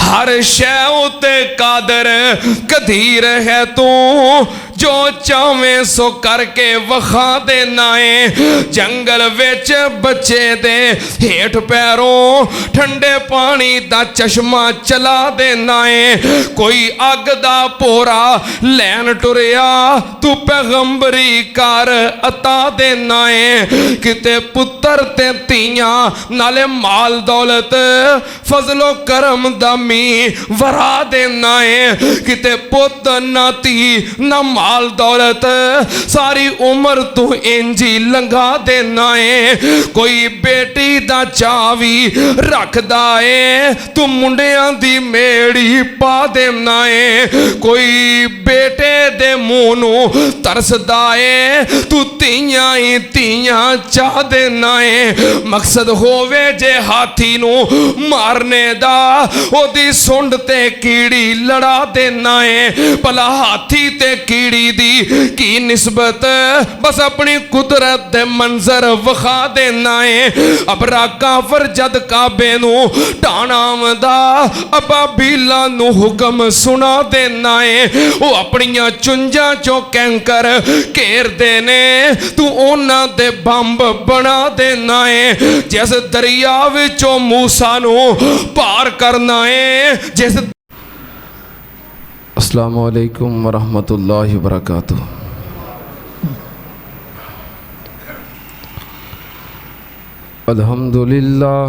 हर शै उत्ते कादर कदीर है तू जो चावें सो करके वखा देना है। जंगल विच बच्चे दे हेठ पैरों ठंडे पानी दा चश्मा चला देना है। कोई अग दा पोरा लैन टुरिया तू पैगंबरी कर अता देना है। किते पुत्र ते तियां नाले माल दौलत फजलो करम दा मी वरा देना है। किते पुत ना धी ना माल दौलत सारी उम्र तू इंजी लंघा देना है। कोई बेटी दा चावी रखदा है तू मुंडियां दी मेड़ी पा देना है। कोई बेटे दे मुंह नू तरसदा है तू तियां ही तियां चाह देना है। मकसद होवे जे हाथी नू मारने दा ओदी सुंड ते कीड़ी लड़ा देना है। भला हाथी ते कीड़ी दी की निस्बत बस अपनी कुदरत दे मंजर वखा देना है। अबरा काफर जद काबे नू ढाना आंदा अबाबीला नू हुक्म सुना देना है। वो अपनियां चुंजां चों कैंकर घेरदे ने तू उन्हां दे बंब बना देना है। जिस दरिया विचों मूसा नू पार करना है जिस। अस्सलामु अलैकुम वरहमतुल्लाहि वबरकातुहू। अल्हम्दुलिल्लाह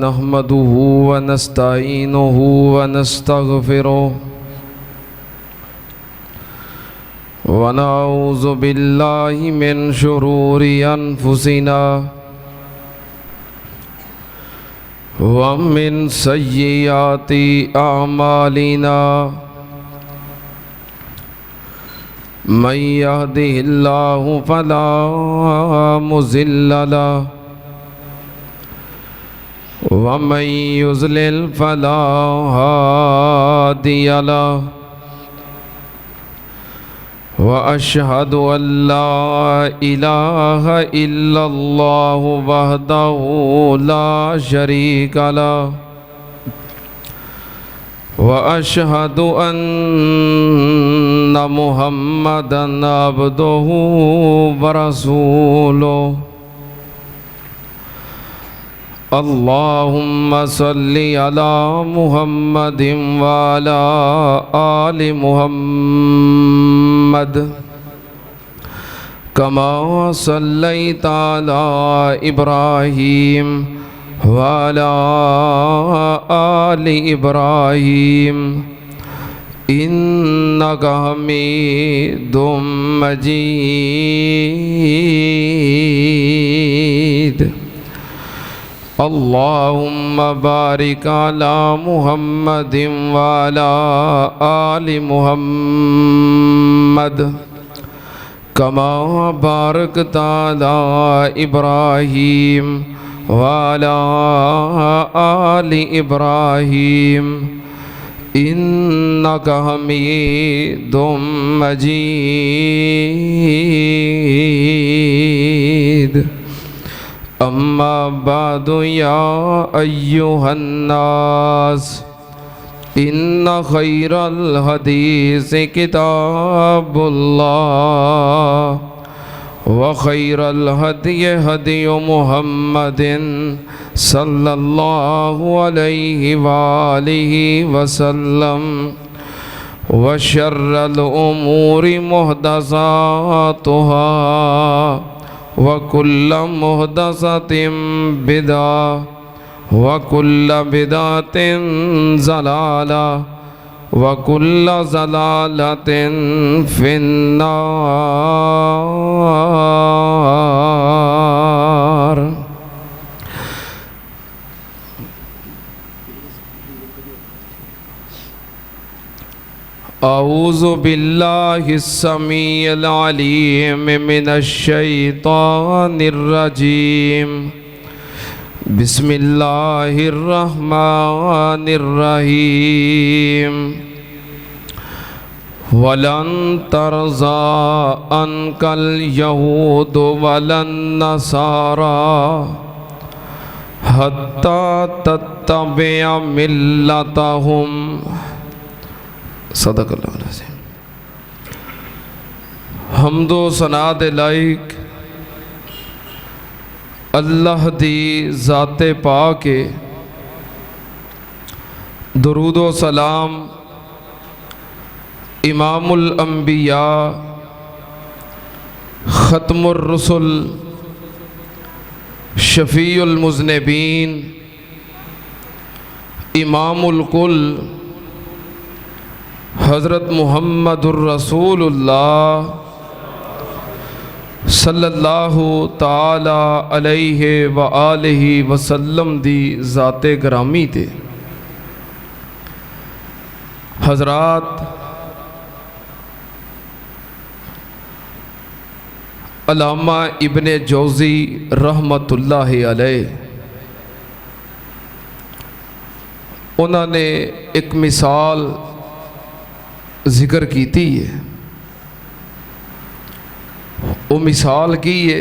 नहमदुहु व नस्तईनुहु व नस्तगफिरुहु व नऊज़ु बिल्लाहि मिन शुरूरि अनफुसिना व मिन सय्यिआति अमालिना। मन यहदिहिल्लाहु फला मुज़िल्ल लहु व मन युज़लिल फला हादिय लहु। व अशहदु अल्ला इलाहा इल्लल्लाहु वहदहु ला शरीक लहु व अशहदु अन्ना मुहम्मदन अब्दुहु व रसूलुहु। अल्लाहुम्मा सल्लि अला मुहम्मदिन व अला आलि मुहम्मद कमा सल्लैता अला इब्राहीम व अला आलि इब्राहीम इन्नका हमीदुम मजीद। अल्लाहुम्मा बारिक अला मुहम्मदिन व अला आलि मुहम्मद कमा बारकता अला इब्राहीम व अला आलि इब्राहीम इन्नका हमीदुम मजीद। अम्मा बादु या अय्युहन्नास इन्ना खैरल हदीस किताबुल्लाह व खैरल हदी हदी मुहम्मदिन सल्लल्लाहु अलैहि वालिहि वसल्लम व शर्रल उमूरि मुहदसातुहा व कुल्ल मुहदसतिन बिदा व कुल्ल बिदातिन ज़लाला व कुल्ल ज़लालतिन फिन्नार। औज़ु बिल्लाहिस समीइल अलीम मिनश शैतानिर रजीम। बिस्मिल्लाहिर रहमानिर रहीम। वलन तरज़ा अनकल यहूद वलन नसारा हत्ता तत्तबिअ मिल्लतहुम। सदकल्लाहु अज़ीम। हम्दो सना दे लाइक अल्लाह दी ज़ाते पाक है। दुरूदो सलाम इमामुल अंबिया ख़त्मुर रसूल शफ़ीउल मुज़निबीन इमामुल कुल हज़रत मुहम्मदुर रसूलुल्लाह सल्लल्लाहु ताला अलैहि व आलिहि वसल्लम दी ज़ाते ग्रामी ते। हज़रात, अल्लामा इब्ने जौज़ी रहमतुल्लाहि अलैह उन्होंने एक मिसाल जिक्र की है। वो मिसाल की है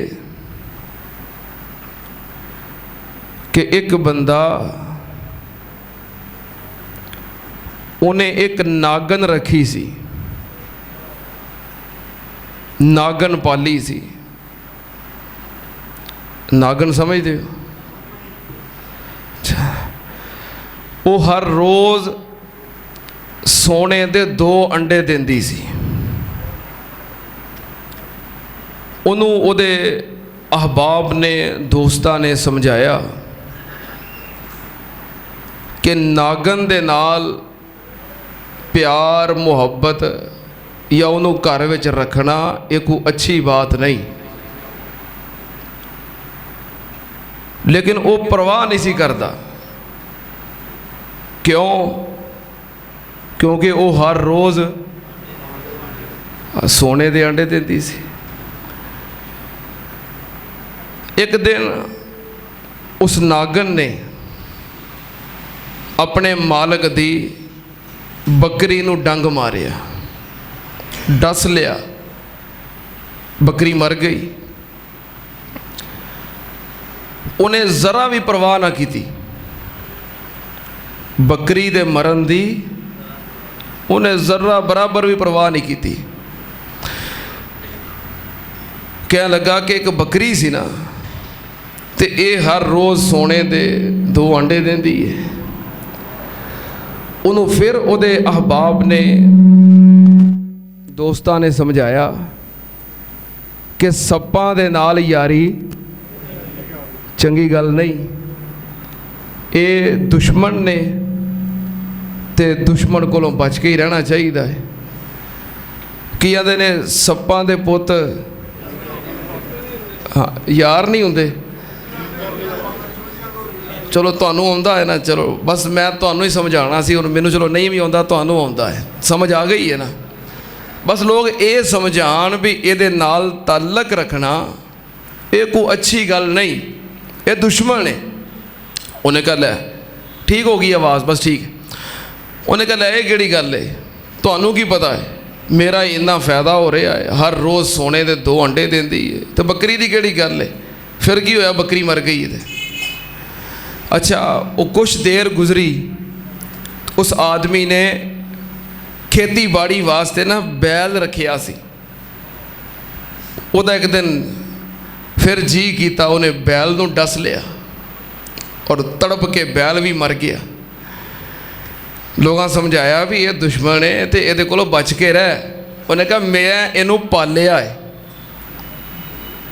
कि एक बंदा उन्हें एक नागन रखी सी, नागन पाली सी। नागन समझते हो? वो हर रोज़ सोने दे 2 अंडे देंदी सी। उन्हों उहदे अहबाब ने, दोस्तां ने समझाया कि नागन दे नाल प्यार मुहब्बत या उन्होंने घर विच रखना ये कोई अच्छी बात नहीं। लेकिन वो परवाह नहीं सी करता। क्यों? क्योंकि वो हर रोज़ सोने दे अंडे देती सी। एक दिन उस नागन ने अपने मालक दी बकरी नूं डंग मारिया, डस लिया, बकरी मर गई। उन्हें ज़रा भी परवाह ना की थी बकरी दे मरन दी। उन्हें ज़रा बराबर भी परवाह नहीं की थी। कह लगा कि एक बकरी सी ना, तो ये हर रोज़ सोने दे 2 अंडे देंदी है। उन्होंने फिर उहदे अहबाब ने, दोस्तां ने समझाया कि सप्पां दे नाल यारी चंगी गल नहीं। ये दुश्मन ने ते दुश्मन कोलों बच के ही रहना चाहिए है। कि आंदे ने सप्पां दे पुत हाँ यार नहीं हुंदे। चलो तुहानूं आउंदा है ना, चलो बस मैं तुहानूं ही समझाना सी। हुण मैनूं चलो नहीं भी आउंदा, तुहानूं आउंदा है, समझ आ गई है ना। बस लोग ये समझाण भी इहदे नाल ताल्लक रखना ये कोई अच्छी गल नहीं, ये दुश्मन है। उन्हें कहा लै ठीक हो गई आवाज़, बस ठीक। उन्हें कहा लै ये केड़ी गल है, तुहानूं की पता है मेरा इन्ना फ़ायदा हो रहा है, हर रोज़ सोने दे 2 अंडे देंदी है, तो बकरी दी केड़ी गल है? फिर की होया, बकरी मर गई है। अच्छा, वो कुछ देर गुजरी, उस आदमी ने खेती बाड़ी वास्ते ना बैल रखिया सी। उहदा एक दिन फिर जी किया, उन्हें बैल नूं डस लिया और तड़प के बैल भी मर गया। लोगों समझाया भी ये दुश्मन है तो ये कोलों बच के रह। उन्हें कहा मैं इनू पालिया है,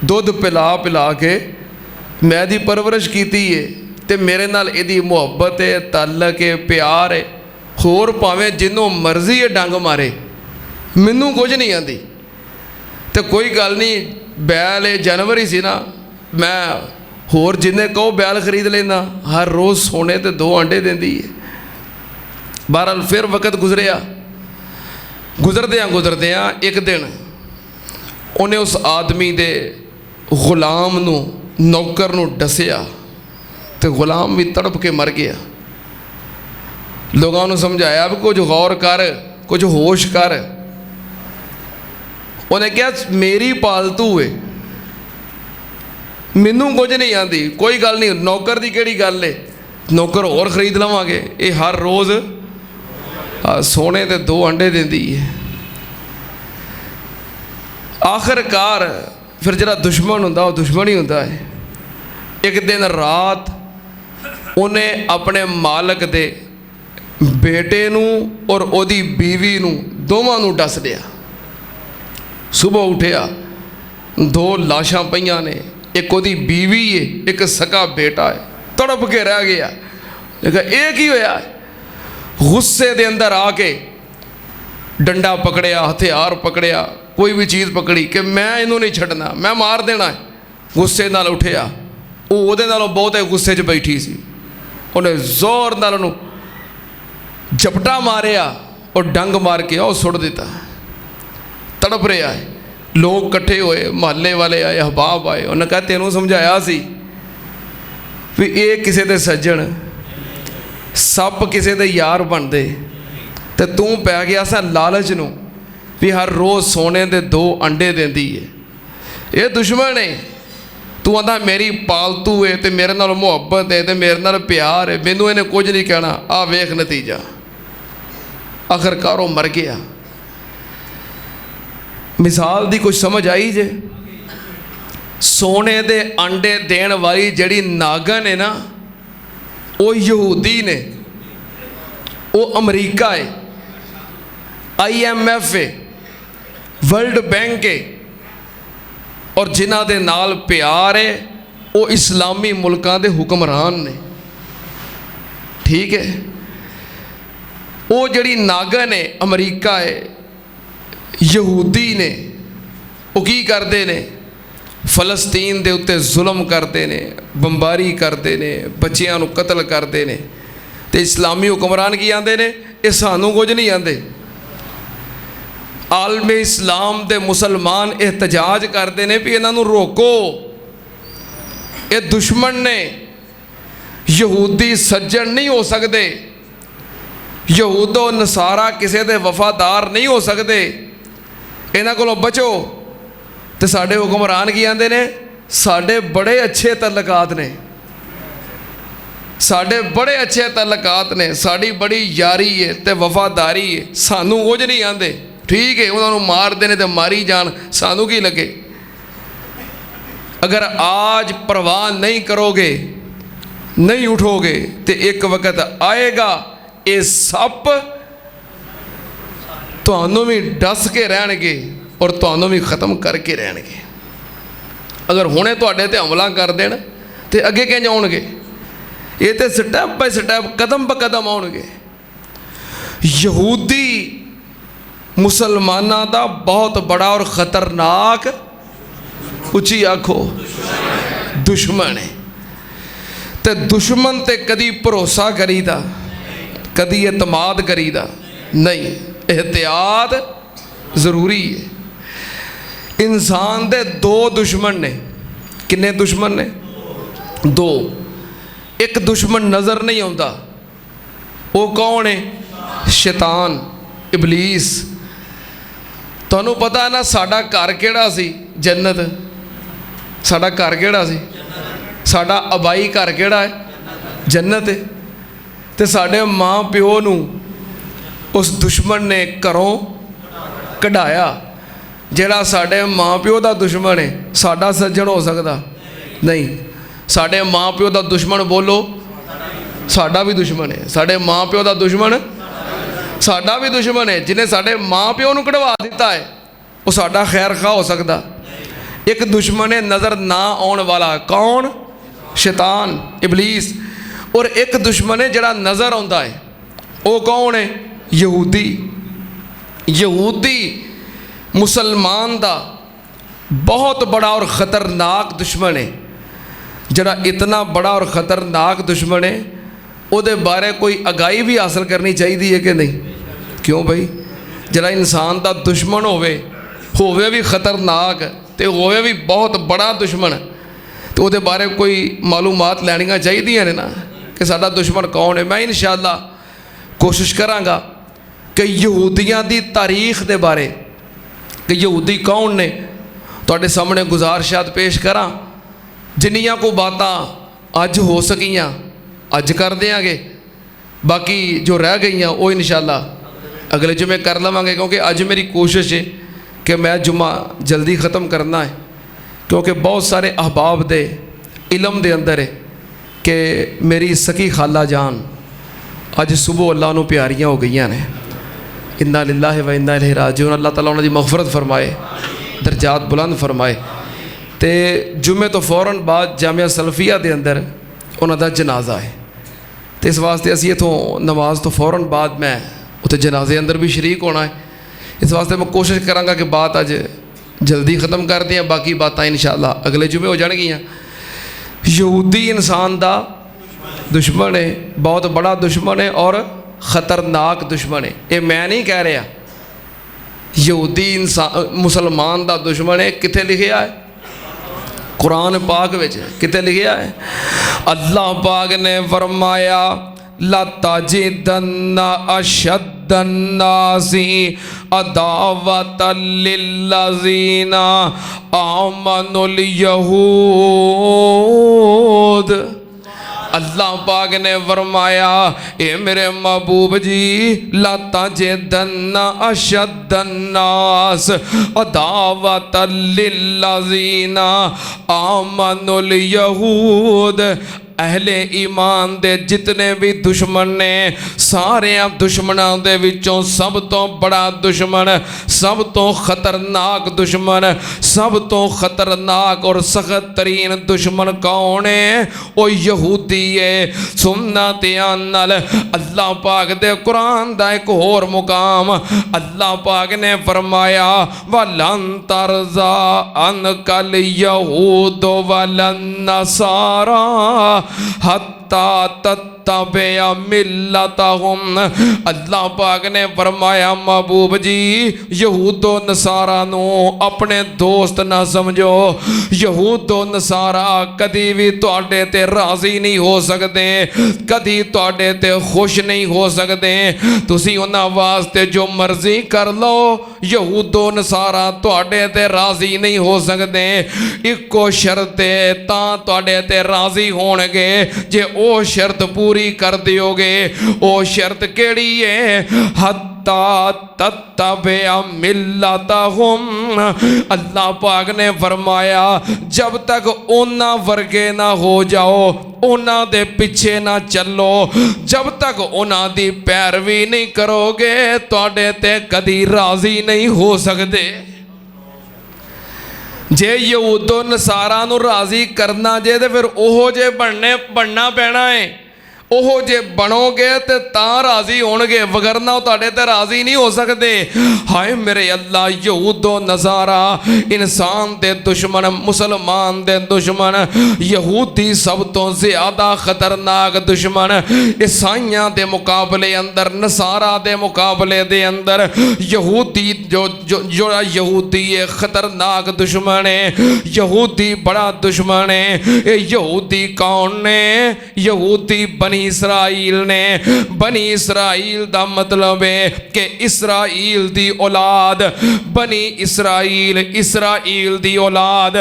दुध पिला पिला के मैं दी परवरिश की है, तो मेरे नाल इहदी मुहब्बत है, ताल्लक है, प्यार है। होर भावें जिन्हों मर्जी है डंग मारे, मैनू कुछ नहीं आती। तो कोई गल नहीं, बैल है जानवर ही सी ना, मैं होर जिन्हें कहो बैल खरीद लेना, हर रोज़ सोने ते 2 अंडे देंदी है। बहरहाल फिर वक्त गुजरिया, गुजरद्या एक दिन उन्हें उस आदमी दे गुलाम नू, नौकर नू डसिया, तो गुलाम भी तड़प के मर गया। लोगों ने समझाया भी कुछ गौर कर, कुछ होश कर। उन्हें क्या मेरी पालतू है, मैनू कुछ नहीं आती, कोई गल नहीं, नौकर की किहड़ी गल है, नौकर होर खरीद लवांगे। ये हर रोज़ सोने के 2 अंडे देंदी है। आखिरकार फिर जिहड़ा दुश्मन हुंदा वो दुश्मन ही हुंदा है। एक दिन रात उन्हें अपने मालक दे बेटे नूं और ओदी बीवी नूं दोवां नूं डस लिया। सुबह उठिया 2 लाशां पईयां ने, एक ओदी बीवी है, एक सका बेटा है। तड़प के रह गया। देखा ये की होया? गुस्से दे अंदर आके डंडा पकड़िया, हथियार पकड़िया, कोई भी चीज़ पकड़ी कि मैं इनू नहीं छड्डना, मैं मार देना है। गुस्से नाल उठिया, ਉਹਦੇ ਨਾਲੋਂ ਬਹੁਤ गुस्से 'ਚ बैठी सी, उन्हें जोर नाल ਉਹਨੂੰ झपटा मारिया और डंग मार के और सुट दिता। तड़प रहा है। लोग इकट्ठे होए, महल्ले वाले आए, अहबाब आए। उन्हें कहा तेनों समझाया सी भी ये किसी दे सज्जन, सप किसी दे यार बनते, तो तू पै गया सा लालच नूं भी हर रोज़ सोने दे 2 अंडे देंदी है। ये दुश्मन है। तू आंदा मेरी पालतू है, तो मेरे नाल मुहब्बत है, तो मेरे नाल प्यार है, मैनू इन्हें कुछ नहीं कहना। आ वेख नतीजा, आखिरकार वो मर गया। मिसाल दी कुछ समझ आई जे? सोने दे अंडे देण वाली जड़ी नागन है ना, वो यहूदी ने, वो अमरीका है, IMF है, वर्ल्ड बैंक है, और जिन्हां दे नाल प्यार है वो इस्लामी मुल्कां दे हुक्मरान ने। ठीक है, वो जड़ी नागन है अमरीका है, यहूदी ने, वो की करते ने? फलस्तीन दे उत्ते जुल्म करते ने, बंबारी करते ने, बच्चियां नूं कतल करते ने। तो इस्लामी हुक्मरान की आंदे ने, ये सानू कुछ नहीं आंदे। आलमे इस्लाम दे मुसलमान एहतजाज करते हैं भी इन्हों रोको, ये दुश्मन ने, यहूदी सज्जन नहीं हो सकते, यहूदो नसारा किसी दे वफादार नहीं हो सकते, इन्हां कोलों बचो। तो साडे हुक्मरान की आंदे ने, साडे बड़े अच्छे तल्लकात ने, साडे बड़े अच्छे तल्लकात ने, साड़ी बड़ी यारी है तो वफादारी है, सानू कुछ नहीं आंदे। ठीक है, उन्होंने मार देने तो मारी जान, सानू की लगे। अगर आज परवाह नहीं करोगे, नहीं उठोगे, तो एक वक्त आएगा ये सप तुहानू भी डस के रहणगे और तुहानू भी ख़त्म करके रहणगे। अगर हुणे तुहाडे ते हमला कर देण तो अगे किंज आउणगे? ये तो स्टैप बाय स्टैप, कदम ब कदम आउणगे। यहूदी मुसलमाना का बहुत बड़ा और ख़तरनाक, उची आखो, दुश्मन है। तो दुश्मन ते कदी भरोसा करीदा, कदी एतमाद करीदा नहीं, एहतियात ज़रूरी है। इंसान दे 2 दुश्मन ने। किन्ने दुश्मन ने? 2। एक दुश्मन नज़र नहीं आता, वो कौन है? शैतान, इबलीस। तुहानू पता है ना साडा घर किहड़ा सी? जन्नत। साडा घर किहड़ा सी? साडा अबाई घर किहड़ा है? जन्नत है। तो साडे माँ प्यो नू उस दुश्मन ने घरों कढ़ाया। जिहड़ा साडे माँ प्यो का दुश्मन है साडा सज्जन हो सकता नहीं। साडे माँ प्यो का दुश्मन बोलो, साडा भी दुश्मन है। साडे माँ प्यो का दुश्मन साडा भी दुश्मन है। जिन्हें साडे माँ प्यो नूं कढ़वा दिता है वो साडा खैर खा हो सकता। एक दुश्मन है नज़र ना आने वाला, कौन? शैतान, इबलीस। और एक दुश्मन है जिहड़ा नज़र आता है, वो कौन है? यहूदी। यहूदी मुसलमान का बहुत बड़ा और ख़तरनाक दुश्मन है। जिहड़ा इतना बड़ा और ख़तरनाक दुश्मन है, उहदे बारे कोई आगाही भी हासिल करनी चाहिए है कि नहीं? क्यों भाई? जिहड़ा इंसान का दुश्मन होवे भी ख़तरनाक, तो होवे भी बहुत बड़ा दुश्मन, तो उहदे बारे कोई मालूमात लैनियां चाहिए ने ना कि साडा दुश्मन कौन है। मैं इंशाअल्लाह कोशिश करांगा कि यहूदियां दी तारीख दे बारे, कि यहूदी कौन ने, तुहाडे सामने गुजारिशात पेश करा जिन्नियां को बातां अज हो सकियां अज कर देंगे, बाकी जो रह गई वो इंशाअल्लाह अगले जुमे कर लवांगे, क्योंकि अज मेरी कोशिश है कि मैं जुमा जल्दी ख़त्म करना है, क्योंकि बहुत सारे अहबाब दे इलम दे अंदर है कि मेरी सकी खाला जान अज सुबह अल्लाह नूं प्यारियां हो गई ने। इन्ना लिल्लाहि व इन्ना इलैहि राजिऊन। अल्लाह ताला उन्हां दी मग़फ़िरत फरमाए, दरजात बुलंद फरमाए। तो जुमे तो फौरन बाद जामिया सलफिया के अंदर उन्हों का जनाजा है, तो इस वास्ते असी इतों नमाज तो फौरन बाद मैं उत्थे जनाजे अंदर भी शरीक होना है। इस वास्ते मैं कोशिश कराँगा कि बात अज जल्दी ख़त्म कर दें, बाकी बातें इंशाअल्लाह अगले जुमे हो जाएगियाँ। यहूदी इंसान का दुश्मन है, बहुत बड़ा दुश्मन है और ख़तरनाक दुश्मन है। ये मैं नहीं कह रहा, यहूदी इंसान मुसलमान का दुश्मन है। कितने लिखा है? कुरान पाक विच कितने लिखा है? अल्लाह पाक ने फरमाया लताजिदन्ना अशद्दन्नासी अदावतल लिल्लज़ीना आमनुल यहूद। अल्लाह पाक ने फरमाया ए मेरे महबूब जी लताजिदन्ना अशद्दन्नास अदावतल लिल्लज़ीना आमनुल यहूद। अहले ईमान दे जितने भी दुश्मन ने, सारे दुश्मनों दे विचों सब तो बड़ा दुश्मन, सब तो खतरनाक दुश्मन, सब तो खतरनाक और सख्त तरीन दुश्मन कौन है? वो यहूदी है। सुनना ध्यान नाल, अल्लाह पाक दे कुरान दा एक होर मुकाम अल्लाह पाक ने फरमाया वलन तरजा अनकल यहूद वलन नसारा हत्ता तत्तबिअ मिल्लतहुम। अल्लाह पाक ने फरमाया महबूब जी यहूदो नसारा नू अपने दोस्त ना समझो। यहूदो नसारा कदी भी तुहाडे ते राजी नहीं हो सकते, कदी तुहाडे ते खुश नहीं हो सकते। तुसी उन्हां वास्ते जो मर्जी कर लो, यहूदो नसारा तुहाडे ते राजी नहीं हो सकते। इको शर्त तां तुहाडे ते राजी होणगे जे ओ शर्त पूरी कर दियोगे। ओ शर्त केड़ी है? हत्ता तत्तबिअ मिल्लतहुम। अल्लाह पाक ने फरमाया जब तक उन्हां वर्गे ना हो जाओ, उन्हां दे पीछे ना चलो, जब तक उन्हां दी पैरवी नहीं करोगे तुहाडे ते कदी राजी नहीं हो सकते। जे यहूदो नसारा नू राजी करना जे तो फिर ओहो जे बनना पैना है। ओहो जे बनोगे तो तां राजी होणगे, वगरना तुहाडे ते राजी नहीं हो सकते। हाय मेरे अल्लाह, यहूदो नसारा इंसान दे दुश्मन, मुसलमान दे दुश्मन, यहूदी सब तो ज्यादा खतरनाक दुश्मन। ईसाइयां दे मुकाबले अंदर, नसारा दे मुकाबले दे अंदर यहूदी जो यहूदी है खतरनाक दुश्मन है। यहूदी बड़ा दुश्मन है। ये यहूदी कौन ने? यहूदी बनी इसराइल ने। बनी इसराइल दा मतलब है कि इसराइल दी औलाद, बनी इसराइल, इसराइल दी औलाद,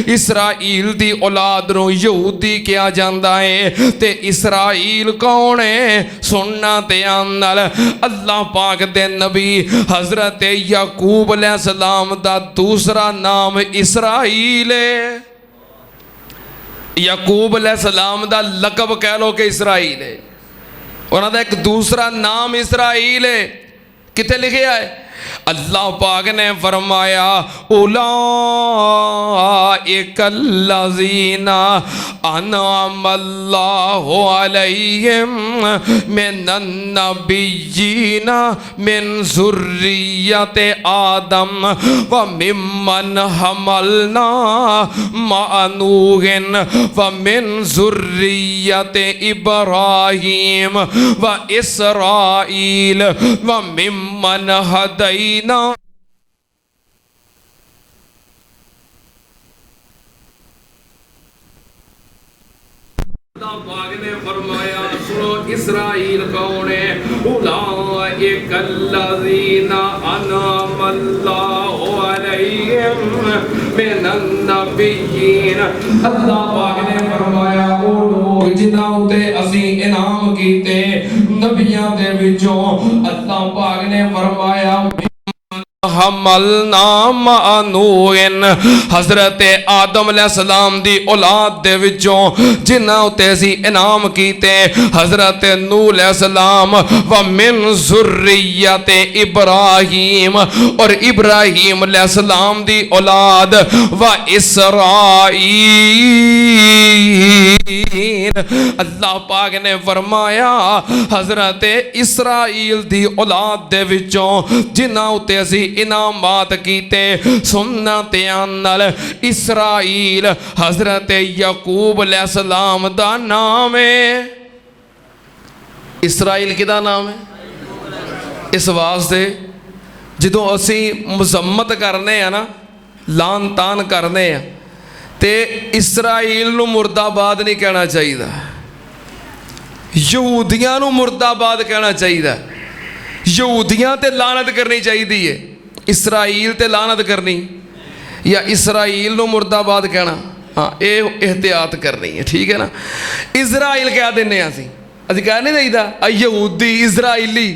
इसराइल दी औलाद नूं यहूदी कहा जाता है। ते इसराइल कौन है? सुनना ध्यान नाल, अल्लाह पाक दे नबी हजरत याकूब अलैहिस्सलाम दा दूसरा नाम इसराइल है। याकूब अलैहिस्सलाम दा लकब कह लो कि इसराइल है, उन्हों का एक दूसरा नाम इसराइल है। कितने लिखे है? अल्लाह पाक ने फरमाया उलाइकल्लज़ीना अनअमल्लाहु अलैहिम मिनन नबिय्यीना मिन ज़ुर्रिय्यति आदम व मिम्मन हमलना मअ नूहिन व मिन ज़ुर्रिय्यति इब्राहीम व इसराईल व मिम्मन हदैना। पाक ने फरमाया सुनो इसराइल कौन है? उलाइकल्लज़ीना अनअमल्लाहु अलैहिम अलैहिम मिनन नबिय्यीन। अल्लाह पाक ने फरमाया ओ लोग जिन्हां उते असी इनाम कीते नबियां दे विचों, अल्लाह पाक ने फरमाया हमलना मानून, हजरत आदम अलैहिस्सलाम दी औलाद दे विचों जिन्हां उते असी इनाम कीते हजरत नूह अलैहिस्सलाम, व मिन ज़ुर्रियत इब्राहीम, और इब्राहीम अलैहिस्सलाम दी औलाद, व इसराईल। अल्लाह पाक ने फरमाया हजरत इसराईल दी औलाद दे विचों जिन्हां उते असी इनामात कीते सुन्नतियां नाल इसराईल हजरत याकूब अलैहिस्सलाम दा नाम है। इसराईल किदा नाम है? इस वास्ते जदों असी मजम्मत करने आ ना, लान तान करने आ, ते इसराईल नूं मुर्दाबाद नहीं कहना चाहिए, यहूदियां नूं मुर्दाबाद कहना चाहिए। यहूदियां ते लानत करनी चाहिए है, इसराईल ते लानत करनी या इसराईल नूं मुर्दाबाद कहना, हाँ ये एहतियात करनी है, ठीक है ना। इजराइल कह देने असी कह नहीं देईदा यहूदी इसराइली,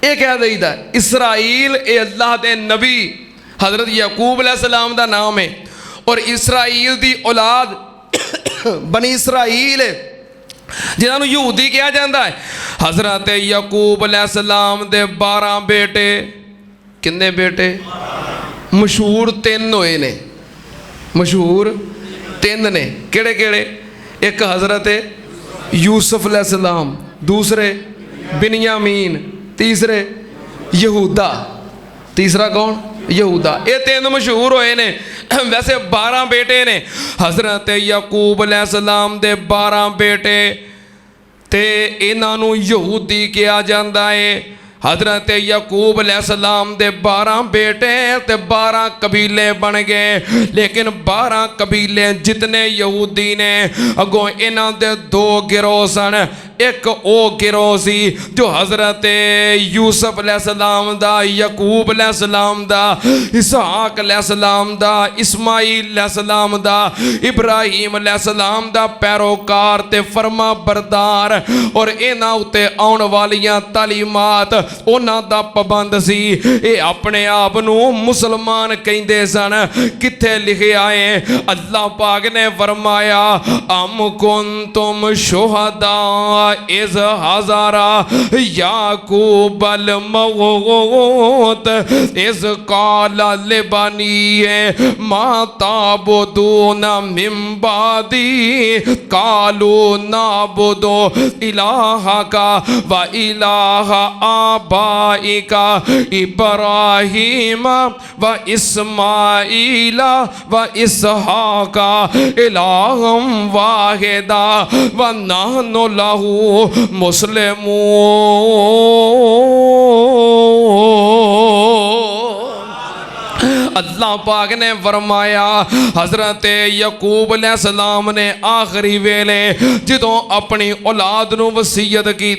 ये कह देईदा। इसराईल ये अल्लाह दे नबी हजरत याकूब अलैहिस्सलाम दा नाम है, और इसराईल दी औलाद बनी इसराईल जिन्होंने यहूदी कहा जाता है। हजरत याकूब अलैहिस्सलाम दे 12 बेटे, किन्ने बेटे? मशहूर 3 होए ने, मशहूर 3 ने, केड़े केड़े? एक हजरत यूसुफ अलैहिस्सलाम, दूसरे बिन्यामीन, तीसरे यहूदा। तीसरा कौन? यहूदा। ये 3 मशहूर होए ने। वैसे 12 बेटे ने हजरत याकूब अलैहिस्सलाम दे 12 बेटे, ते इन्हां नूं यहूदी कहा जाता है। हजरत याकूब अलैहिस्सलाम दे 12 बेटे ते 12 कबीले बन गए, लेकिन 12 कबीले जितने यहूदी ने अगों इन्हां दे 2 गिरोह सन। एक ओ गिरोह सी जो हजरत यूसुफ अलैहिस्सलाम दा, याकूब अलैहिस्सलाम दा, इसहाक अलैहिस्सलाम दा, इस्माईल अलैहिस्सलाम दा, इब्राहीम अलैहिस्सलाम दा पैरोकार ते फरमा बरदार, और इन्हां उत्ते आउण वालियां तालीमात उन्हां दा पाबंद सी। ये अपने आप नूं मुसलमान कहंदे सन। किथे लिखिआ है? अल्लाह पाक ने फरमाया अम कुंतुम शुहदा इज़ हज़रा याकूब अल मौत इज़ क़ाल लिबनीहि मा ताबुदून मिन बादी क़ालू नाबुदु इलाहका व इलाहा आबाइका इब्राहीम व इस्माईला व इसहाका इलाहम वाहिदा व नहनु लहू मुस्लिमून। अल्लाह पाक ने फरमाया हजरत याकूब अलैहिस्सलाम ने आखिरी वेले जदों अपनी औलाद नूं वसीयत की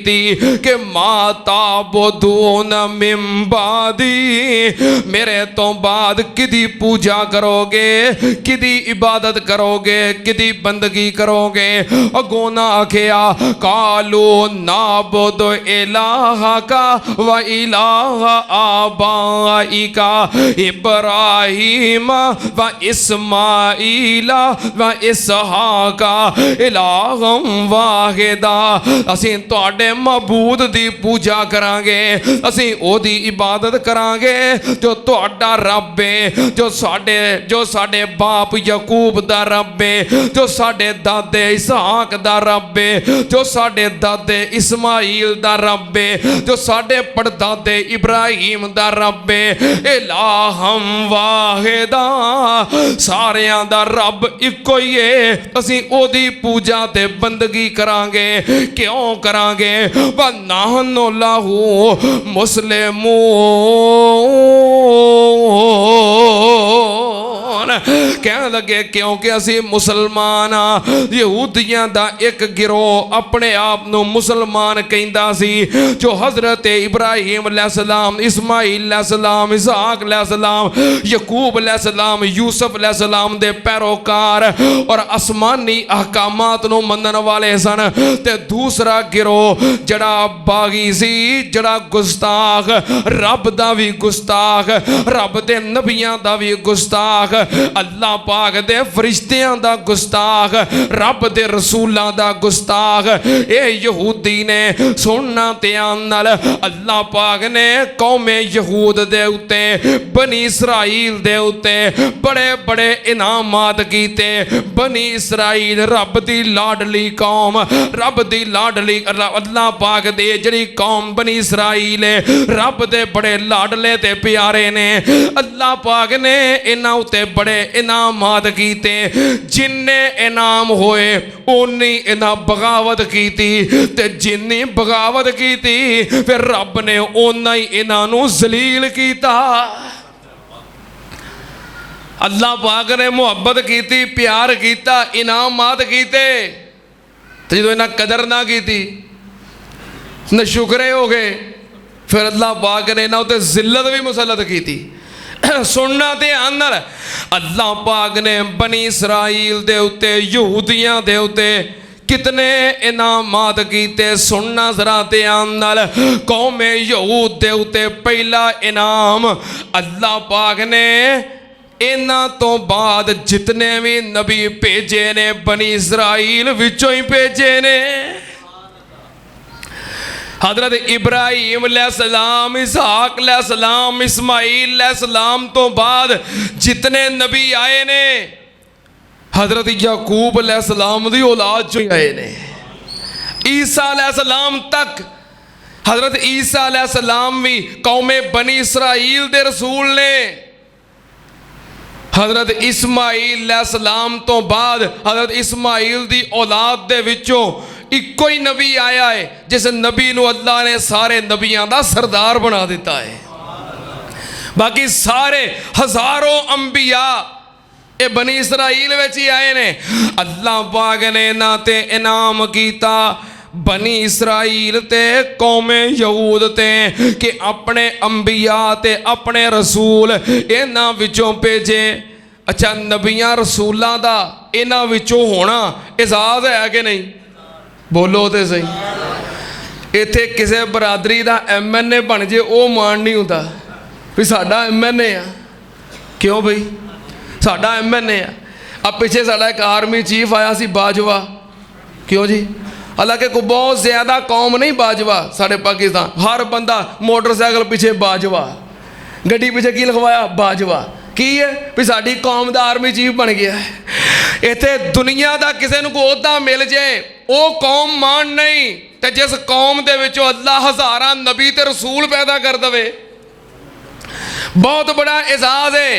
कि माता बुदून मिन बादी, मेरे तो बाद किदी पूजा करोगे, किदी इबादत करोगे, किदी बंदगी करोगे। अगों ना आखिया कालू नाबुद इलाहका व इलाहा आबाइका इब्राहीम व इस्माईला व इसहाका इलाहम वाहिदा। असीं तुहाडे मबूद दी पूजा करांगे, असीं ओदी इबादत करांगे जो तुहाडा रब है, जो साडे बाप याकूब दा रब है, जो साडे दादे इसहाक दा रब है, जो साडे दादे इस्माईल दा रब है, जो साडे पड़दादे इब्राहीम दा रब है। इलाहम वाहिदा, सारियां दा रब इको ही है। असीं ओदी पूजा ते बंदगी करांगे। क्यों करांगे? व नाहनु लहू मुस्लिमून। कहने लगे क्योंकि असी मुसलमान हाँ। यहूदियां दा एक गिरोह अपने आप नूं मुसलमान कहंदा सी, जो हज़रत इब्राहीम अलैहिस्सलाम, इस्माईल अलैहिस्सलाम, इसहाक अलैहिस्सलाम, यकूब अलैहिस्सलाम, यूसुफ अलैहिस्सलाम दे पैरोकार और आसमानी अहकामात नूं मनण वाले सन। ते दूसरा गिरोह जड़ा बागी सी, जड़ा गुस्ताख, रब दा भी गुस्ताख, रब दे नबियां दा भी गुस्ताख, अल्लाह पाक दे फरिश्तियां दा गुस्ताख, रब दे रसूलां दा गुस्ताख। ए यहूदी ने सुनना ध्यान नाल, अल्लाह पाक ने कौमे यहूद दे उत्ते, बनी इसराइल दे उत्ते बड़े बड़े इनामात कीते। बनी इसराइल रब दी लाडली कौम, रब दी लाडली, अल्लाह पाक दे जड़ी कौम बनी इसराइल रब दे बड़े लाडले ते प्यारे ने। अल्लाह पाक ने इन्हां उत्ते बड़े इनामात कीते। जिन्ने इनाम होए उन्नी इन्हां बगावत कीती, ते जिन्नी बगावत कीती फिर रब ने उन्ना ही इन्हां नूं जलील कीता। अल्लाह पाक ने मुहब्बत कीती, प्यार कीता, इनामात कीते, तो जो इन्हां कदर ना कीती, न शुक्रे हो गए, फिर अल्लाह पाक ने इन्हां उत्ते जिल्लत भी मुसलत कीती। सुनना ध्यान नाल, अल्लाह पाक ने बनी इसराइल दे उत्ते, यहूदियां दे उत्ते कितने इनामात कीते। सुनना जरा ध्यान नाल, कौमे यहूद दे उत्ते पहला इनाम अल्लाह पाक ने इन्हां तो बाद जितने भी नबी भेजे ने बनी इसराइल विचों ही भेजे ने। हज़रत इब्राहीम अलैहिस्सलाम, इसहाक अलैहिस्सलाम, इस्माईल अलैहिस्सलाम तो बाद जितने नबी आए ने हज़रत याकूब अलैहिस्सलाम दी औलाद चों आए ने। ईसा अलैहिस्सलाम तक, हज़रत ईसा अलैहिस्सलाम भी कौमे बनी इसराइल दे रसूल ने। हज़रत इस्माईल अलैहिस्सलाम तो बाद हज़रत इस्माईल दी औलाद दे विचों इक्को ही नबी आया है, जिस नबी नूं अल्लाह ने सारे नबियां दा सरदार बना दिता है। बाकी सारे हज़ारों अंबिया ये बनी इसराइल विच ही आए ने। अल्लाह पाक ने इन्हां ते इनाम कीता बनी इसराइल ते कौमे यहूद ते कि अपने अंबिया ते अपने रसूल इन्हां विचों भेजे। अच्छा, नबियां रसूलां दा इन्हां विचों होना एजाज़ है कि नहीं? बोलो तो सही। इत्थे किसी बरादरी का MNA बन जे वो मान नहीं होता भी साडा MNA आ। क्यों बई साडा MNA आ? अब पिछे साडा एक आर्मी चीफ आया सी बाजवा। क्यों जी? हालांकि को बहुत ज़्यादा कौम नहीं बाजवा साढ़े पाकिस्तान, हर बंदा मोटरसाइकिल पीछे बाजवा, गड्डी पीछे की लिखवाया बाजवा। की है भी साड़ी कौम का आर्मी चीफ बन गया है। इत्थे दुनिया का किसी को ओहदा मिल जाए वो कौम मान नहीं, तो जिस कौम दे विचों अल्लाह हज़ारां नबी ते रसूल पैदा कर दवे, बहुत बड़ा एजाज है।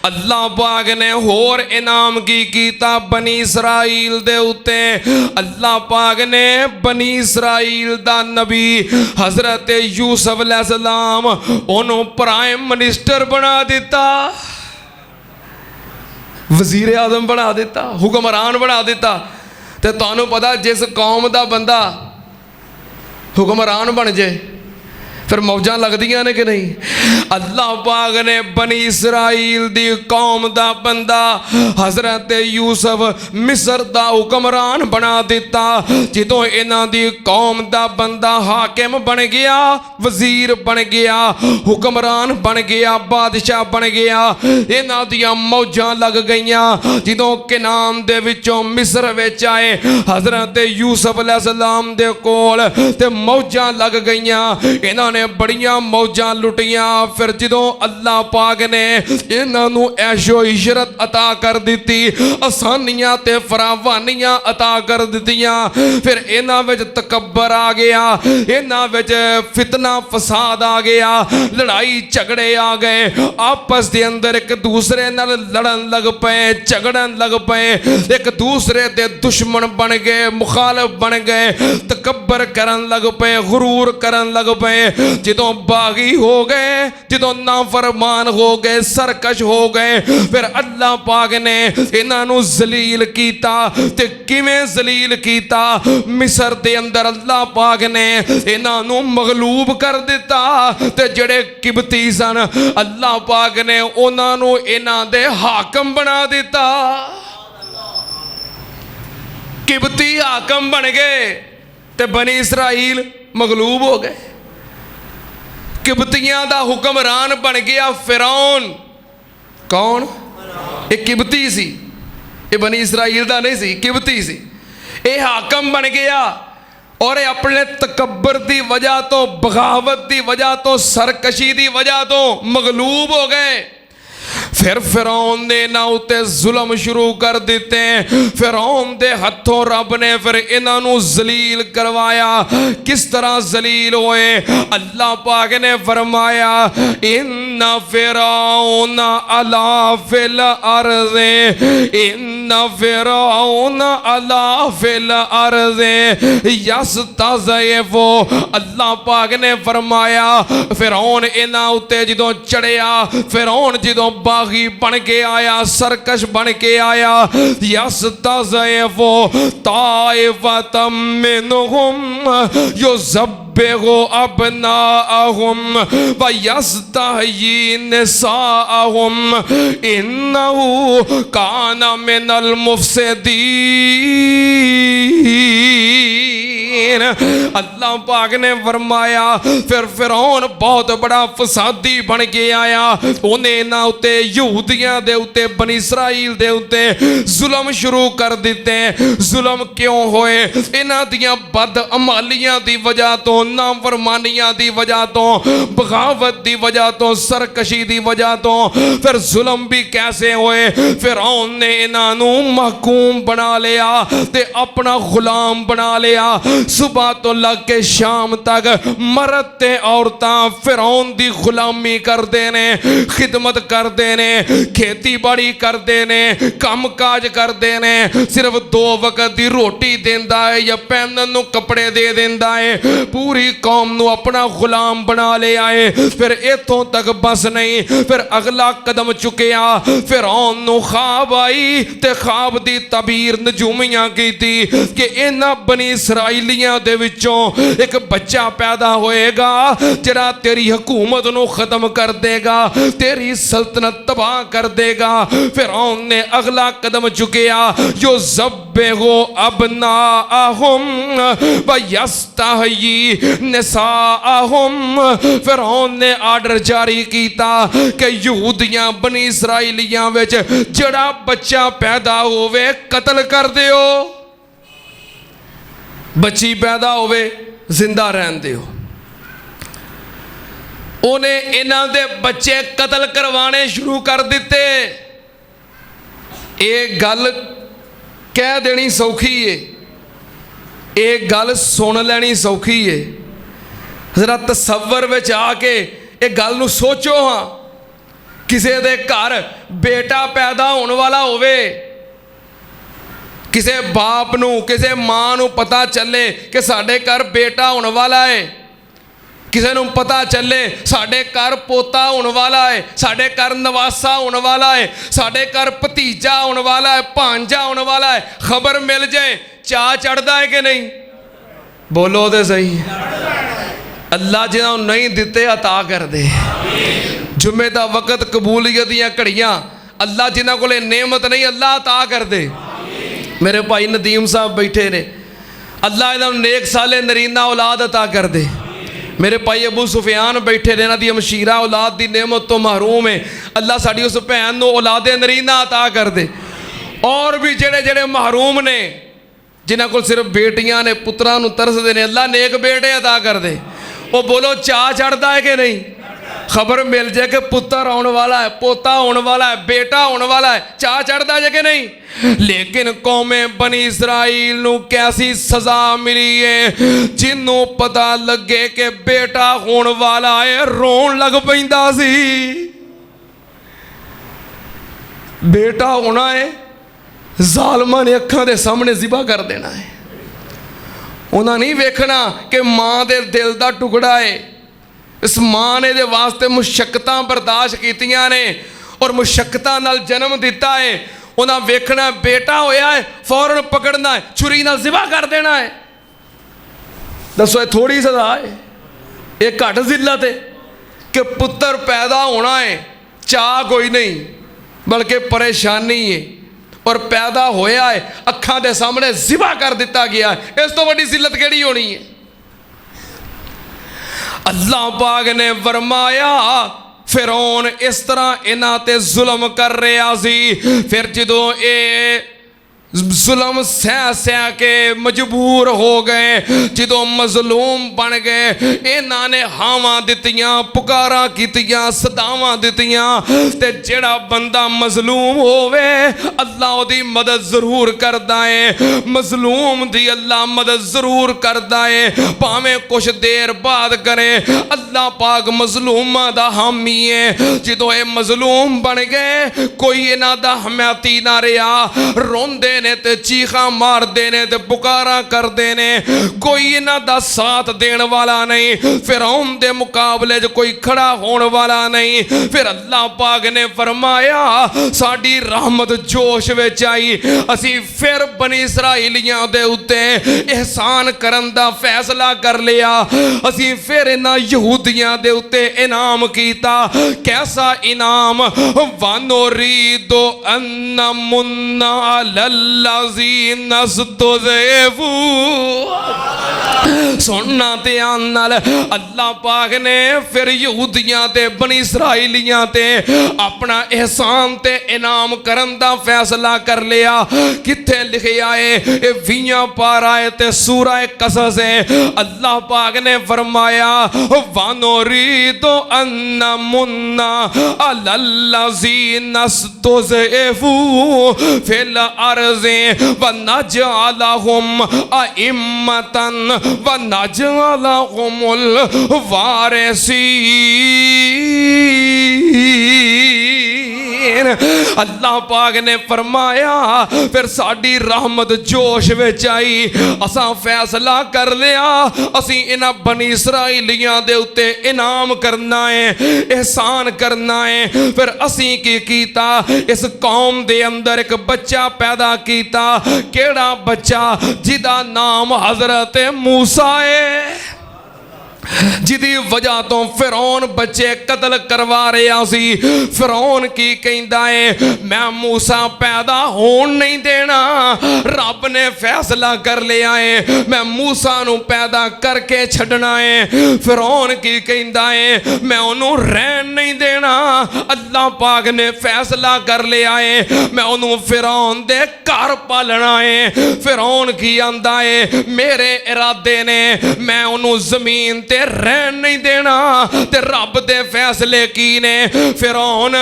अल्लाह पाक ने होर इनाम की कीता बनी इसराइल दे उत्ते। अल्लाह पाक ने बनी इसराइल दा नबी हज़रत यूसुफ अलैहिस्सलाम उन्होंने प्राइम मिनिस्टर बना दिता, वजीर आजम बना दिता, हुक्मरान बना दिता। तो तुहानू पता जिस कौम का बंदा हुक्मरान बन जाए फिर मौजा लगदियां ने कि नहीं? अल्लाह पाक ने बनी इसराइल दी कौम दा बंदा हज़रत यूसुफ मिस्र दा हुक्मरान बना दिता। जिदों इन्हां दी कौम दा बंदा हाकिम बन गया, वजीर बन गया, हुक्मरान बन गया, बादशाह बन गया, इन्हां दियां मौजां लग गईयां। जिदों किनान दे विचों मिस्र विच आए हज़रत यूसुफ अलैहिस्सलाम दे कोल ते मौजां लग गईयां। इन्हां ने बड़ियां मौजां लुटियां। फिर जदों अल्लाह पाक ने इन्हां नूं ऐशो इशरत अता कर दी, आसानियां ते फरावानियां अता कर दित्तियां, फिर इन्हां विच तकब्बर आ गया, इन्हां विच फितना फसाद आ गया, लड़ाई झगड़े आ गए, आपस के अंदर एक दूसरे नाल लड़न लग पे, झगड़न लग पे, एक दूसरे दे दुश्मन बन गए, मुखालिफ बन गए, तकब्बर करन लग पे, गुरूर करन लग पे। ਜਦੋਂ ਬਾਗੀ ਹੋ ਗਏ, ਜਦੋਂ ਨਾਫਰਮਾਨ ਹੋ ਗਏ, ਸਰਕਸ਼ ਹੋ ਗਏ, ਫਿਰ ਅੱਲਾਹ ਪਾਕ ने इन्हों जलील किया। ते किवें जलील किया? मिस्र दे अंदर अल्लाह पाक ने इन्हों मगलूब कर दिता। ते जड़े किबती सन अल्लाह पाक ने उन्होंने इन्हां दे हाकम बना दिता। किबती हाकम बन गए ते बनी इसराइल मगलूब हो गए। किबतियां दा हुक्मरान बन गया फिरौन। कौन? एक किबती सी, ये बनी इसराइल दा नहीं सी, किबती सी। ये हाकम बन गया और अपने तकब्बर दी वजह तो, बगावत दी वजह तो, सरकशी दी वजह तो मगलूब हो गए। फिर फिरौन ने ना उत्ते जुल्म शुरू कर दिते। फिरौन दे हथों रब ने फिर इन्हों जलील करवाया। किस तरह जलील होए? अल्लाह पाक ने फरमाया इन्ना फिरौन अला फिल अर्ज़े, इन्ना फिरौन अला फिल अर्ज़े यस्तज़इफ़ु। अल्लाह पाक ने फरमाया फिरौन इन्हां उत्ते जदों चढ़िया, फिरौन जदों बागी बन के आया, सरकश बन के आया, यस्तज़इफ़ु ताइफ़तम मिनहुम युज़ब्बिहु अब्नाअहुम व यस्तहयी निसाअहुम इन्नहु काना मिनल मुफ़्सिदीन। अल्लाह पाक ने फरमाया फिर फिरौन बहुत बड़ा फसादी बन के आया। उन्हें इन्हां उत्ते यहूदियां दे उत्ते बनी इसराइल दे उत्ते जुल्म शुरू कर दिते। जुल्म क्यों होए? इन्हां दियां बद अमालियां दी वजह तो, नाफरमानियां दी वजह तो, बगावत दी वजह तो, सरकशी दी वजह तो। फिर जुल्म भी कैसे होए? फिरौन ने इन्हां नूं महकूम बना लिया ते अपना गुलाम बना लिया। सुबह तो लग के शाम तक मर्द ते औरतां फिरौन दी गुलामी करदे ने, खिदमत करदे ने, खेती बाड़ी करदे ने, काम काज करदे ने। सिर्फ 2 वक्त दी रोटी देंदा है या पहनन नूं कपड़े दे देंदा है। पूरी कौम नूं अपना गुलाम बना लिया है। फिर इथों तक बस नहीं, फिर अगला कदम चुकिया। फिरौन नूं ख्वाब आई ते ख्वाब दी तबीर नजूमियां कीती कि इन्हां बनी इसराइलियां दे विचों एक बच्चा पैदा होएगा जिहड़ा तेरी हुकूमत नूं खत्म कर देगा, तेरी सल्तनत तबाह कर देगा। फिरौन ने अगला कदम चुकिया जो ज़ब्बिहु अब्नाअहुम व यस्तहयी निसाअहुम। फिरौन ने आर्डर जारी किया कि यहूदियां बनी इसराइलियां विच जिहड़ा बच्चा पैदा होवे कतल कर दिओ, बच्ची पैदा होवे जिंदा रहन दिओ। उन्हें इन्हां दे बच्चे कतल करवाने शुरू कर दिते। एक गल कह देनी सौखी है, एक गल सुन लेनी सौखी है। जरा तसव्वुर विच आके एक गल नूं सोचो। हाँ, किसी दे घर बेटा पैदा होने वाला होवे, किसी बाप नूं किसी मां नूं पता चले कि साडे घर बेटा होने वाला है, किसी नूं पता चले साडे घर पोता होने वाला है, साडे घर नवासा होने वाला है, साडे घर भतीजा होने वाला है, भांजा होने वाला है, खबर मिल जाए चाह चढ़ता है कि नहीं? बोलो तो सही। अल्लाह जिन्हों नहीं दिते अता कर दे। जुम्मे का वक्त कबूलियत दियां घड़ियां अल्लाह जिन्हों को नेमत नहीं अल्लाह अता कर दे। मेरे भाई नदीम साहब बैठे ने, अल्लाह इन्होंने नेक साले नरीना औलाद अता कर दे। मेरे भाई अबू सुफियान बैठे ने, इन्हां दी मशीरा औलाद की नेमत तो महरूम है। अल्लाह साड़ी उस भैन नूं औलादे नरीना अता कर दे। और भी जेड़े जेड़े महरूम ने जिन्हां कोल सिर्फ बेटियां ने, पुत्रां नूं तरसदे ने, अल्लाह नेक बेटे अता कर दे। वो बोलो चाह चढ़ता है कि नहीं? खबर मिल जाए कि पुत्र आने वाला है, पोता होने वाला है, बेटा होने वाला है, चाह चढ़ता है कि नहीं? लेकिन कौमे बनी इसराइल नूं कैसी सजा मिली है, जिन्हों पता लगे कि बेटा होने वाला है रोन लग पैंदा सी। बेटा होना है, जालमां ने अखां दे सामने ज़िबा कर देना है। उन्हें नहीं वेखना कि मां दे दिल का टुकड़ा है, इस मां ने दे वास्ते मुशक्कतां बर्दाश्त कीतियां ने और मुशक्कतां नाल जन्म दिता है। उन्हें वेखना बेटा होया है, फौरन पकड़ना है, छुरी नाल ज़िबा कर देना है। दसो ये थोड़ी सज़ा है? ये घट जिल्लत है कि पुत्र पैदा होना है, चाह कोई नहीं बल्कि परेशानी है, और पैदा होया है अखां दे सामने ज़िबा कर दिता गया है। इस तो वड्डी जिल्लत केड़ी होनी है? अल्लाह पाक ने फरमाया फिरौन इस तरह इन्हां ते जुल्म कर रहा सी। फिर जदों ये जुल्म सह सह के मजबूर हो गए, जदों मजलूम बन गए, इन्हां ने हावां दित्तियां, पुकारां कीतियां, सदावां दित्तियां। ते जेड़ा बंदा मजलूम होवे अल्लाह उहदी मदद जरूर करदा है, मजलूम दी अल्लाह मदद जरूर करदा है, भावें कुछ देर बाद करे। अल्लाह पाक मजलूमां दा हामी है। जदों ये मजलूम बन गए कोई इन्हां दा हमायती ना रहा, रोंदे ने ते चीखा मारदे ने ते पुकारा करदे ने, कोई इन्हां दा साथ देने वाला नहीं, फिरौन दे मुकाबले च कोई खड़ा होने वाला नहीं। फिर अल्लाह पाक ने फरमाया साडी रहमत जोश विच आई, असी फिर बनी इसराइलियां दे उत्ते एहसान करन दा फैसला कर लिया। असी फिर इन्हां यहूदियां दे उत्ते इनाम कीता। कैसा इनाम? वनुरीदो अन्ना मुन्ना अलल्लज़ीना स्तुज़िफू। सुनना ध्यान नाल, अल्लाह पाक ने फिर यहूदियां ते बनी इसराइलियां ते अपना एहसान ते इनाम करन दा फैसला कर लिया। किथे लिखिया है? 20 पारा है ते सूरा कसस है। अल्लाह पाक ने फरमाया वनुरीदो अन्ना मुन्ना अलल्लज़ीना स्तुज़िफू फिल अर्ज़ि वनजअलहुम अइम्मतन वनजअलहुमुल वारिसीन। अल्लाह पाक ने फरमाया फिर साडी रहमत जोश विच आई, असां फैसला कर लिया असी इन्हां बनी इसराइलियां दे उत्ते इनाम करना है, एहसान करना है। फिर असी की कीता? इस कौम दे अंदर एक बच्चा पैदा कीता। केड़ा बच्चा? जिदा नाम हजरत मूसा है, जिदी वजह तो फिरौन बच्चे कतल करवा रहा सी। फिरौन की कहंदा है मैं मूसा पैदा होण नहीं देना, रब ने फैसला कर लिया है मैं मूसा नू पैदा करके छड़ना है। फिरौन की कहंदा है मैं उन्हों रहन नहीं देना, अल्लाह पाक ने फैसला कर लिया है मैं उन्हों फिरौन दे घर पालना है। फिरौन की आंदा है मेरे इरादे ने मैं उन्हों जमीन ते रहन नहीं देना, ते रब दे फैसले की ने? फिरौन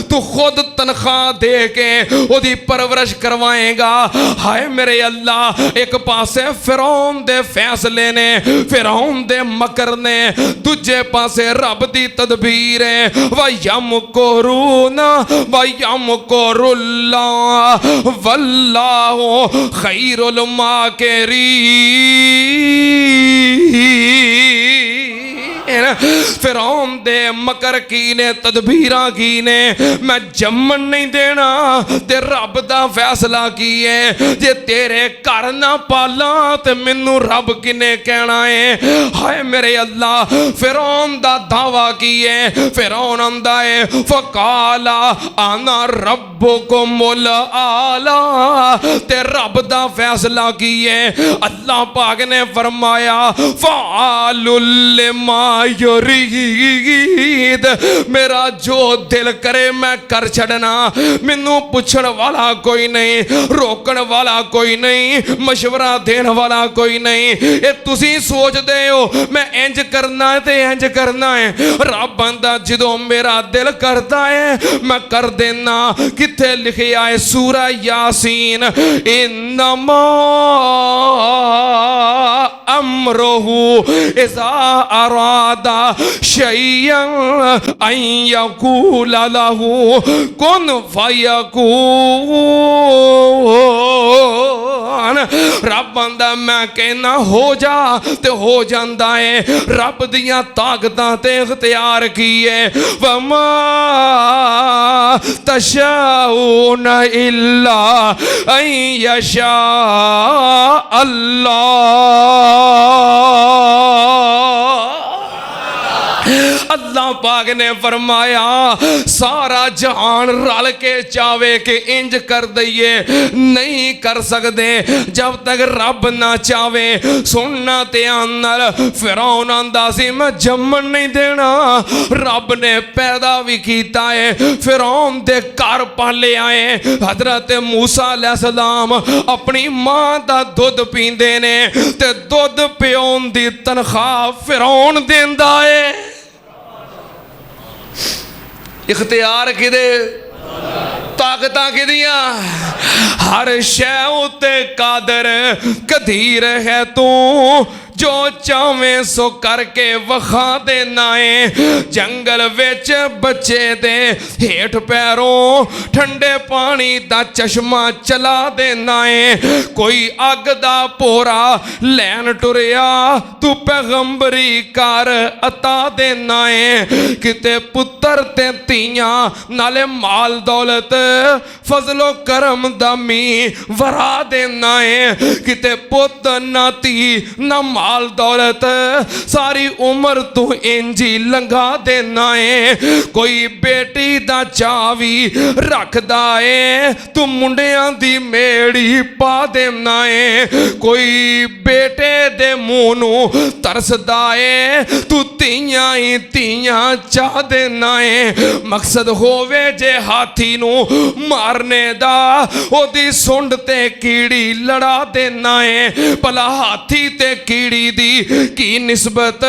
तू खुद तनख्वाह दे के ओदी परवरिश करवाएगा। हाय मेरे अल्लाह, एक पासे फिरौन दे फैसले ने, फिरौन दे मकर ने, दूजे पासे रब दी तदबीर है। वयमकुरूना वयमकुरुल्लाह वल्लाहु खैरुल माकिरीन। फिरौन दे मकर की ने, तदबीरां की ने, मैं जम्मन नहीं देना। ते रब दा फैसला की है जे तेरे घर ना पाला ते मैनू रब किने कहना है? हाय मेरे अल्लाह, फिरौन दा दावा की है। फिरौन आंदा है फकाला आना रब्बुकुमुल आला, ते रब दा फैसला की है। अल्लाह पाक ने फरमाया फालुल लिमा युरीद, मेरा जो दिल करे मैं कर छड़ना। मैनू पुछण वाला कोई नहीं, रोकण वाला कोई नहीं, मशवरा देने वाला कोई नहीं। ये तुसी सोचते हो मैं इंज करना है ते इंज करना है। रब आंदा जदों मेरा दिल करता है मैं कर देना। किथे लिखिया है? सूरा यासीन, इन्नमा अमरुहु इज़ा अरादा शैअन अन यक़ूल लहु कुन फयकून। रब आंदा मैं कहना हो जा ते हो जांदा है। रब दियां ताकतां ते इख्तियार कीए वमा तशाऊन इल्ला अन यशा अल्लाह। अल्लाह पाक ने फरमाया सारा जहान रल के चावे कि इंज कर दईए, नहीं कर सकते जब तक रब ना चावे। सुनना ध्यान नाल, फिरौन आंदा सी मैं जम्मन नहीं देना, रब ने पैदा भी कीता है, फिरौन दे घर पाले आए। हजरत मूसा अलैहिस्सलाम अपनी मां दा दुध पींदे ने ते दुध पियोन दी तनख्वाह फिरौन देंदा है। इख्तियार किदे, ताकतां किदियां, हर शै उत्ते कादर कदीर है तू, जो चावें सो करके वखा देना है। जंगल विच बच्चे दे हेठ पैरों ठंडे पानी दा चश्मा चला देना है। कोई अग दा पोरा लैन टुरिया तू पैगंबरी कर अता देना है। किते पुत्र ते तियां नाले माल दौलत फजलो करम दा मी वरा देना है। किते पुत ना धी ना माल दौलत सारी उम्र तू इंजी लंघा देना है। कोई बेटी दा चावी रखदा है तू मुंडियां दी मेड़ी पा देना है। कोई बेटे दे मुंह नू तरसदा है तू तियां ही तियां चा देना है। मकसद होवे जे हाथी नू मारने दा ओदी सुंड ते कीड़ी लड़ा देना है। भला हाथी ते कीड़ी दी की निस्बत,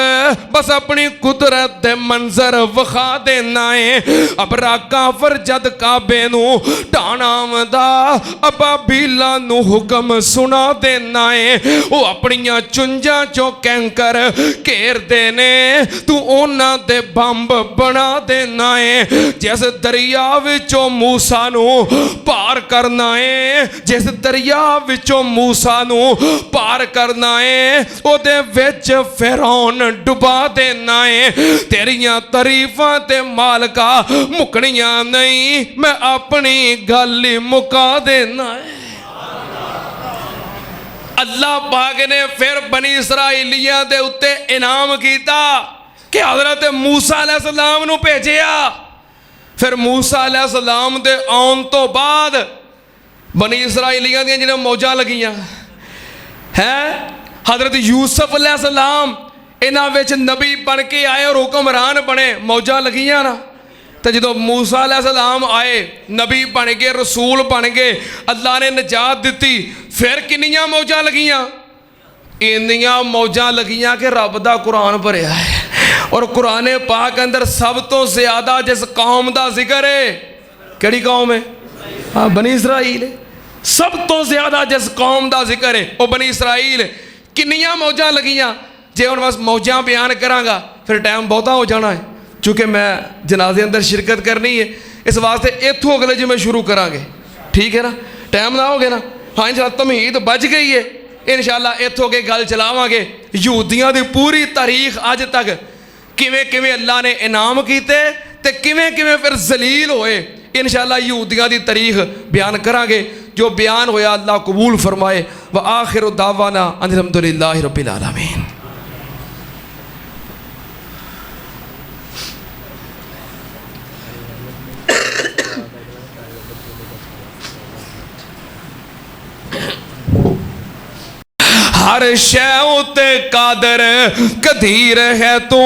बस अपनी कुदरत दे मंजर वखा देना है। अबरा काफर जद काबे नू ढाणा आंदा अबाबीला नू हुक्म सुना देना है। वो अपनियां चुंजां चों कैंकर घेरदे ने तू उन्हां दे बंब बना देना है। जिस दरिया विचों मूसा नू पार करना है, जिस दरिया विचों मूसा नू पार करना है ओदे विच फिरौन डुबा देना है। तेरियां तारीफां ते मालका मुकनियां नहीं, मैं अपनी गल ही मुका देना है। अल्लाह पाक ने फिर बनी इसराइलियां दे उत्ते इनाम कीता कि हज़रत मूसा अलैहिस्सलाम नू भेजिया। फिर मूसा अलैहिस्सलाम दे आउण तो बाद बनी इसराइलियां दियां जिहड़ियां मौजां लगियां है। हज़रत यूसुफ अलैहिस्सलाम इन्हां विच नबी बन के आए और हुक्मरान बने, मौजां लगियां ना। तो जो मूसा अलैहिस्सलाम आए नबी बन गए, रसूल बन गए, अल्लाह ने निजात दी, फिर किन्नियां मौजां लगियां, इन्नियां मौजां लगियां कि रब दा कुरान भरिया है। और कुरान पाक अंदर सब तो ज्यादा जिस कौम का जिक्र है, केड़ी कौम है? हाँ, बनी इसराइल। सब तो ज्यादा जिस कौम का जिक्र है वह बनी इसराइल। किन्नियां मौजां लगियां, जे हुण बस मौजां बयान करांगा फिर टाइम बहुता हो जाना है, चूँकि मैं जनाजे अंदर शिरकत करनी है, इस वास्ते इत्थों अगले जिमें शुरू करांगे, ठीक है ना? टाइम ना हो गया ना? हाँ इंशाअल्लाह तमहीद बच गई है, इंशाअल्लाह इत्थों अगे गल चलावांगे। यहूदियां दी पूरी तारीख अज तक किवें किवें अल्लाह ने इनाम कीते ते किवें किवें फिर जलील होए, इंशाअल्लाह यहूदियां दी तारीख बयान करांगे। जो बयान होया अल्लाह कबूल फरमाए। व आखिरु दावाना अल्हम्दुलिल्लाहि रब्बिल आलमीन। हर शै उत्ते कादर कदीर है तू,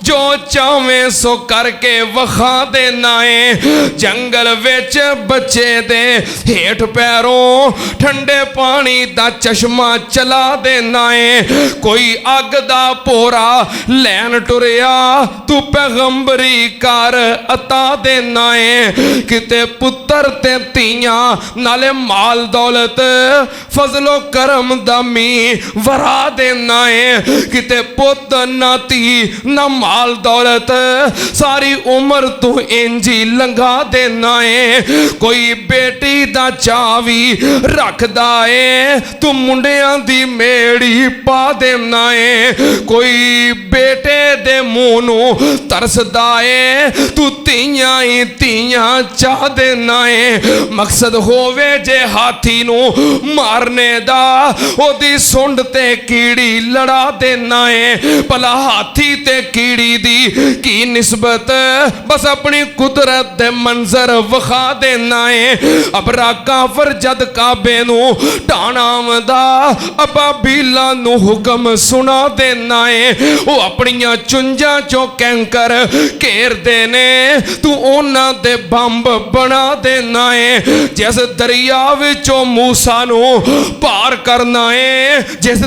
ਜੋ ਚਾਵੇਂ ਸੋ ਕਰਕੇ ਵਿਖਾ ਦੇਣਾ ਏ ਜੰਗਲ ਵਿੱਚ ਬੱਚੇ ਦੇ ਹੇਠ ਪੈਰੋਂ ਠੰਡੇ ਪਾਣੀ ਦਾ ਚਸ਼ਮਾ ਚਲਾ ਦੇਣਾ ਏ ਕੋਈ ਅੱਗ ਦਾ ਭੋਰਾ ਲੈਣ ਟੁਰਿਆ ਤੂੰ ਪੈਗੰਬਰੀ ਕਰ ਅਤਾ ਦੇਣਾ ਏ ਕਿਤੇ ਪੁੱਤਰ ਤੇ ਧੀਆਂ ਨਾਲੇ ਮਾਲ ਦੌਲਤ ਫਜ਼ਲੋ ਕਰਮ ਦਾ ਮੀਂਹ ਵਰਾ ਦੇਣਾ ਏ ਕਿਤੇ ਪੁੱਤ ਨਾ ਧੀ ਨਾ ਮਾਲ ਦੌਲਤ ਸਾਰੀ ਉਮਰ ਤੂੰ ਇੰਜੀ ਲੰਘਾ ਦੇਣਾ ਏ ਕੋਈ ਬੇਟੀ ਦਾ ਚਾਅ ਵੀ ਰੱਖਦਾ ਏ ਤੂੰ ਮੁੰਡਿਆਂ ਦੀ ਮੇੜੀ ਪਾ ਦੇਣਾ ਏ ਕੋਈ ਬੇਟੇ ਦੇ ਮੂੰਹ ਨੂੰ ਤਰਸਦਾ ਏ ਤੂੰ ਧੀਆਂ ਹੀ ਧੀਆਂ ਚਾਹ ਦੇਣਾ ਏ ਮਕਸਦ ਹੋਵੇ ਜੇ ਹਾਥੀ ਨੂੰ ਮਾਰਨੇ ਦਾ ਉਹਦੀ ਸੁੰਡ ਤੇ ਕੀੜੀ ਲੜਾ ਦੇਣਾ ਏ ਭਲਾ ਹਾਥੀ ਤੇ ਕੀੜੀ ਦੀ ਕੀ ਨਿਸਬਤ ਬਸ ਆਪਣੀ ਕੁਦਰਤ ਦੇ ਮੰਜ਼ਰ ਵਿਖਾ ਦੇਣਾ ਏ ਅਬਰਾ ਕਾਫਰ ਜਦ ਕਾਬੇ ਨੂੰ ਢਾਣਾ ਆਉਂਦਾ ਅਬਾਬੀਲਾਂ ਨੂੰ ਹੁਕਮ ਸੁਣਾ ਦੇਣਾ ਏ ਉਹ ਆਪਣੀਆਂ ਚੁੰਝਾਂ ਚੋਂ ਕੈਂਕਰ ਘੇਰਦੇ ਨੇ ਤੂੰ ਉਹਨਾਂ ਦੇ ਬੰਬ ਬਣਾ ਦੇਣਾ ਏ ਜਿਸ ਦਰਿਆ ਵਿੱਚੋਂ ਮੂਸਾ ਨੂੰ ਪਾਰ ਕਰਨਾ ਏ ਜਿਸ